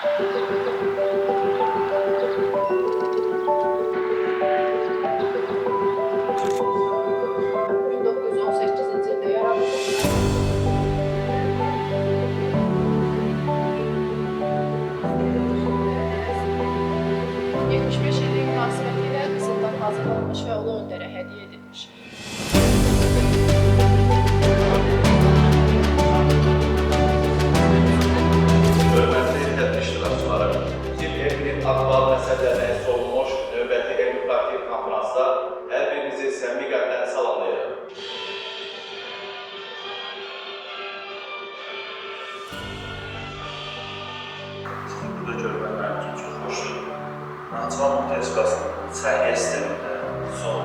1918-ci ildə yaradılıb. 75 illik münasibətilə qızıldan hazırlanmış və Ulu Öndərə hədiyyə edilmiş. Hörmətli tədbir iştirakçıları, bizim elmin aktual məsələlərine sorulmuş növbəti elmi praktik konferansda hər birinizi səmimi qəlbdən salamlayırıq. Sizi burada görmək mənim üçün çox xoşdur. Naxçıvan Muxtar Respublikasının səhiyyə sistemində son